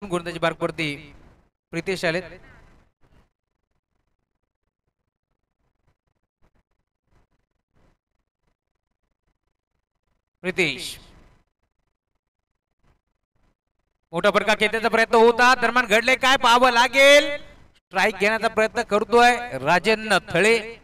गोलंदाजी मार्कवरती प्रितेश आले. प्रितेश मोठा फरका खेळण्याचा प्रयत्न होता. दरम्यान घडले काय पाहावं लागेल. स्ट्राइक घेण्याचा प्रयत्न करतोय राजन थळे.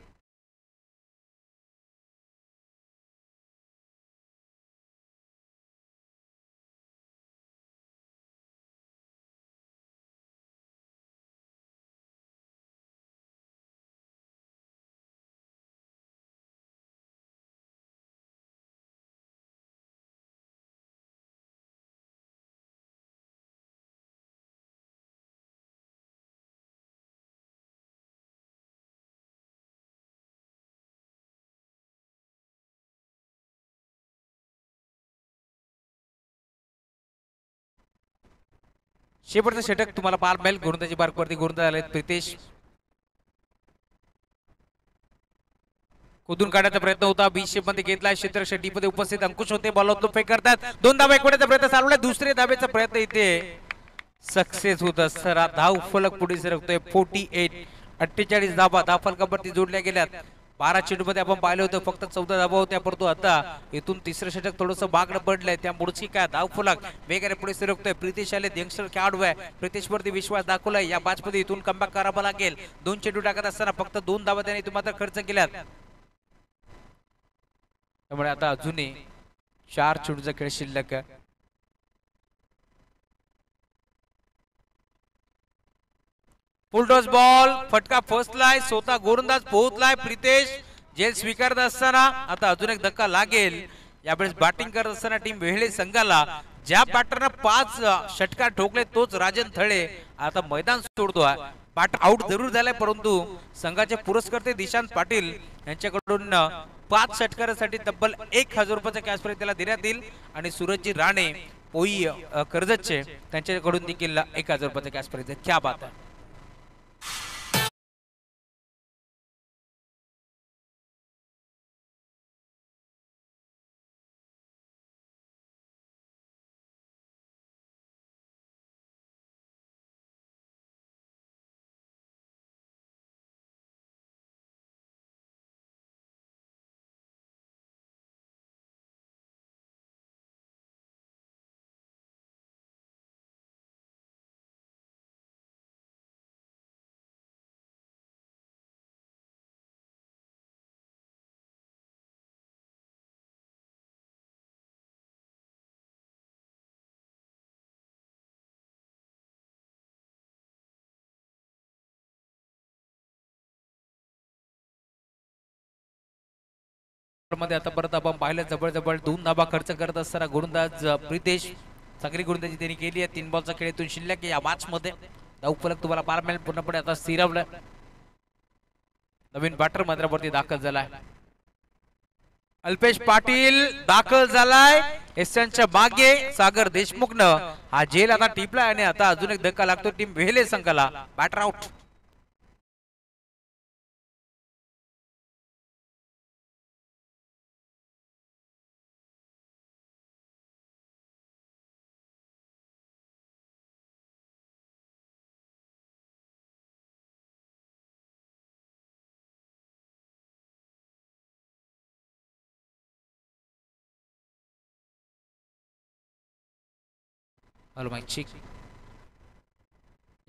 शेवटचं षटक तुम्हाला पार मिळेल. गोलंदाजी मार्कवरती गोलंदाज आले प्रितेश. कुदून काढण्याचा प्रयत्न होता. बी शेप मध्ये घेतला. क्षेत्ररक्षक डी मध्ये उपस्थित अंकुश होते. बॉलवर फेक करतात. दोन धावा एकवटण्याचा प्रयत्न चालू आहे. दुसरे धावेचा प्रयत्न इथे सक्सेस होत असताना धाव फलक पुढे सरकतोय. 48 धावा धाव फलकावरती जोडल्या गेल्यात. 12 चेंडू मध्ये आपण पाहिलं होतं फक्त 14 धावा होत्या, परंतु आता इथून तिसरं षटक थोडंसं बागडं पडलंय. त्या पुढची काय धाव फलक वेगाने पुढे सरकतोय. प्रितेश आले यंगस्टर खेळाडू आहे. प्रितेश वरती विश्वास दाखवलाय. या मॅच मध्ये इथून कमबॅक करावा लागेल. 2 चेंडू टाकत असताना फक्त 2 धावा त्याने इथून मात्र खर्च केल्यात. त्यामुळे आता अजूनही 4 चेंडूचा खेळ शिल्लक आहे. फुल टॉस बॉल फटका फसलाय. स्वतः गोलंदाज पोहोचलाय. प्रितेश झेल स्वीकारत असताना आता अजून एक धक्का लागेल. यावेळेस बॅटिंग करत असताना टीम वेहळे संघाला ज्या बॅटरनं 5 षटकार ठोकले तोच राजन थळे आता मैदान सोडतोय. बॅटर आउट जरूर झालाय, परंतु संघाचे पुरस्कर्ते दिशांत पाटील यांच्याकडून 5 षटकारासाठी तब्बल 1000 रुपयाचा कॅश प्राइज त्याला देण्यात येईल. आणि सूरजजी राणे पोई कर्जतचे त्यांच्याकडून देखील 1000 रुपयाचा कॅश प्राइज आहे. क्या बात आहे. मध्ये आता परत आपण पाहिलं जवळ 2 धाबा खर्च करत असताना गोलंदाज प्रितेश चांगली गोलंदाजी त्यांनी केली आहे. 3 बॉलचा खेळातून शिल्लक या मॅच मध्ये धाव फलक तुम्हाला पार मिळेल. पूर्णपणे आता स्थिरावलं. नवीन बॅटर मैदानावरती दाखल झालाय. अल्पेश पाटील दाखल झालाय. एसच्या मागे सागर देशमुखनं हा झेल आता टिपलाय आणि आता अजून एक धक्का लागतो टीम वेहले संघाला. Batter out.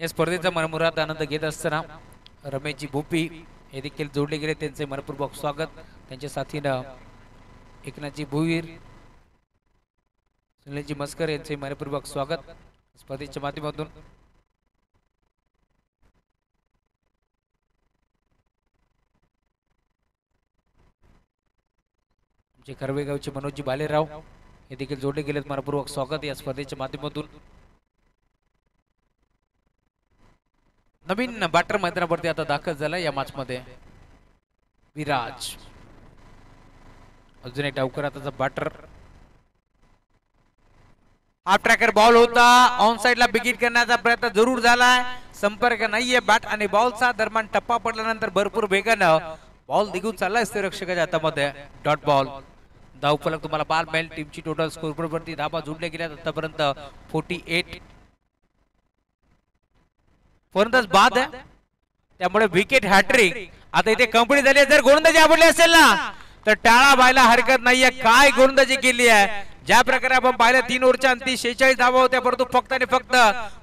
या स्पर्धेचा मनमुराद आनंद घेत असताना रमेशजी भोपी हे देखील जोडले गेले. त्यांचे मनपूर्वक स्वागत. त्यांच्या साथीनं एकनाथजी भुईर, सुनीलजी मस्कर यांचे मनपूर्वक स्वागत स्पर्धेच्या माध्यमातून. आमचे कर्वेगावचे मनोजजी बालेराव हे देखील जोडले गेलेत. मनपूर्वक स्वागत या स्पर्धेच्या माध्यमातून. नवीन बॅटर मैदानावरती आता दाखल झाला या मॅच मध्ये विराज. अजून एक डावकर आताचा बॅटर. हाफ ट्रॅकर बॉल होता. ऑन साइडला बिगिट करण्याचा प्रयत्न जरूर झालाय. संपर्क नाहीये बॅट आणि बॉलचा. दरम्यान टप्पा पडल्यानंतर भरपूर वेगानं बॉल निघून चाललाय रक्षकाच्या हातामध्ये. Dot ball. धाव फलक तुम्हाला पार मिळेल. टीमची टोटल स्कोरबोर्ड वरती धावा जोडल्या गेल्या आतापर्यंत 48. फलंदाज बाद आहे, त्यामुळे विकेट हॅट्रिक आता इथे कंप्लीट झाली आहे. जर गोलंदाजी आवडली असेल ना तर टाळा व्हायला हरकत नाहीये. काय गोलंदाजी केली आहे, ज्या प्रकारे आपण पाहिलं 3 ओव्हरच्या अंती 46 धावा होत्या, परंतु फक्त आणि फक्त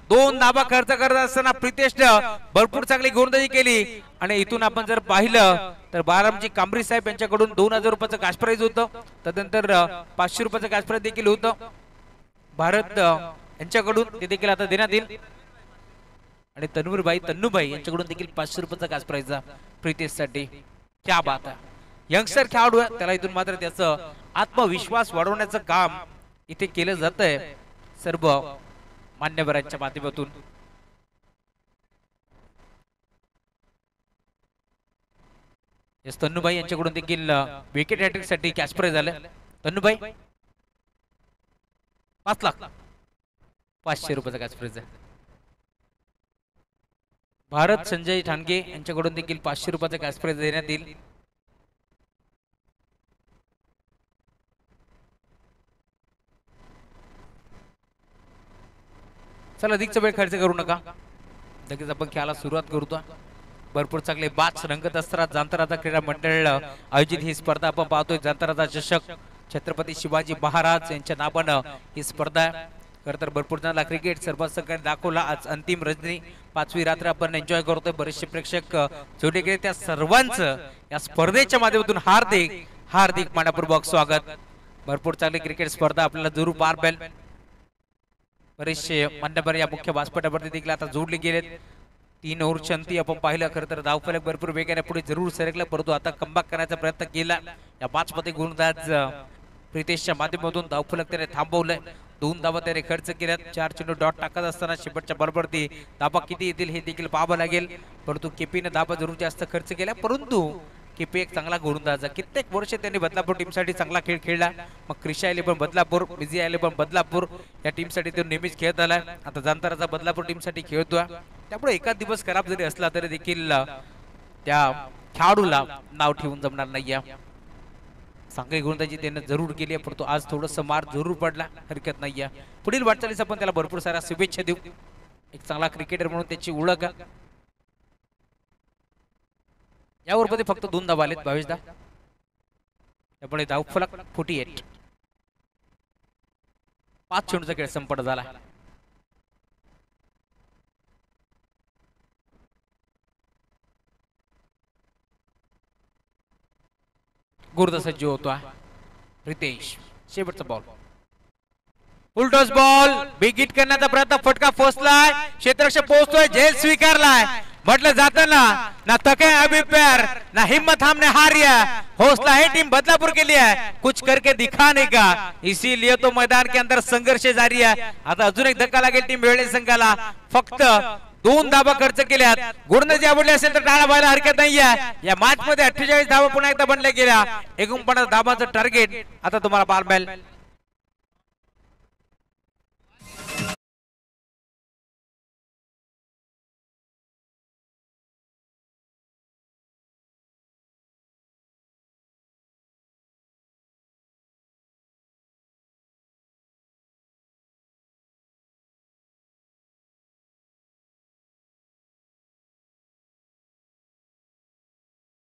2 धावा खर्च करत असताना प्रितेशनं भरपूर चांगली गोलंदाजी केली. आणि इथून आपण जर पाहिलं तर बारामजी कांबरी साहेब यांच्याकडून 2000 रुपयाचं कॅश प्राइज होतं, तदनंतर 500 रुपयाचं कॅश प्राइज देखील होतं भारत यांच्याकडून, ते देखील आता देण्यात येईल. आणि तन्नूबाई यांच्याकडून देखील 500 रुपयाचा कॅश प्राइज प्रितेशसाठी. क्या बात आहे, यंगस्टर खेळाडू आहे, त्याला इथून मात्र त्याचं आत्मविश्वास वाढवण्याचं काम इथे केलं जातंय सर्व मान्यवरांच्या माध्यमातून. तन्नूबाई यांच्याकडून देखील विकेट हॅट्रिक साठी कॅश प्राइज झालं. तन्नूबाई 5 लाख 500 रुपयाचा कॅश प्राइज आहे. भारत संजय ठाणगे यांच्याकडून देखील 500 रुपयाचा कॅश प्राइज देण्यात येईल. चला अधिकचा वेळ खर्च करू नका, लगेच आपण खेळायला सुरुवात करूतो. भरपूर चांगले बाच रंगत असतात. जांतराजा क्रीडा मंडळ आयोजित ही स्पर्धा आपण पाहतोय. जांतराजा चषक छत्रपती शिवाजी महाराज यांच्या नावानं ही स्पर्धा आहे. खरं तर भरपूर जणांना क्रिकेट सर्वसंघाने दाखवला. आज अंतिम रजनी 5वी रात्र आपण एन्जॉय करतोय. बरेचसे प्रेक्षक जोडले गेले, त्या सर्वांचं या स्पर्धेच्या माध्यमातून हार्दिक हार्दिक मनपूर्वक स्वागत. भरपूर चांगली क्रिकेट स्पर्धा आपल्याला जरूर पार पडेल. बरेचसे मान्यवर या मुख्य व्यासपीठावरती देखील आता जोडले गेलेत. 3 ओव्हरच्या अंती आपण पाहिलं. खरं तर धावफलक भरपूर वेगाने पुढे जरूर सरकला, परंतु आता कमबॅक करण्याचा प्रयत्न केला. या 5 मध्ये गोलंदाज प्रितेशच्या माध्यमातून धावफलक त्याने थांबवलंय. 2 धावा त्याने खर्च केल्यात. 4 चेंडू डॉट टाकत असताना शेवटच्या बरोबरती धावा किती येतील हे देखील पाहावं लागेल. परंतु केपीने धावा जरूर जास्त खर्च केला, परंतु केपी एक चांगला गोलंदाज. कित्येक वर्ष त्यांनी बदलापूर टीमसाठी चांगला खेळ खेळला. मग क्रिशा आले पण बदलापूर, बिझी आले पण बदलापूर, या टीमसाठी तो नेहमीच खेळत आलाय. आता जांताराचा बदलापूर टीमसाठी खेळतोय, त्यामुळे एखाद दिवस खराब जरी असला तरी देखील त्या खेळाडूला नाव ठेवून जमणार नाहीये. चांगली गोलंदाजी त्याने जरूर केली आहे, परंतु आज थोडस मार जरूर पडला, हरकत नाहीये. पुढील वाटचालीस आपण त्याला भरपूर साऱ्या शुभेच्छा देऊ. एक चांगला क्रिकेटर म्हणून त्याची ओळख आहे. यावर मध्ये फक्त 2 धावा आलेत, 22 धावा, त्यामुळे धावफलक 48. 5 चेंडूचा खेळ संपन्न झाला. गुरुदा सज्ज होतो प्रितेश. शेवटचा बॉल, फुल टॉस बॉल, बिग हिट करण्याचा प्रयत्न, फटका पोहोचलाय, क्षेत्ररक्षक पोहोचतोय, झेल स्वीकारलाय. म्हटलं जाताना ना तके अभी प्यार ना हिम्मत हमने हारिया, हौसला है टीम बदलापुर के लिए कुछ करके दिखाने का, इसीलिए तो मैदान के अंदर संघर्ष जारी है. आता अजून एक धक्का लागेल टीम वेळे संघाला. फक्त 2 धावा खर्च केल्यात. गोलंदाजी आवडली असेल तर टाळा व्हायला हरकत नाहीये. या मॅच मध्ये 48 धावा पुन्हा एकदा बनल्या गेल्या. 49 धावांचं टार्गेट आता तुम्हाला पाहायला मिळेल.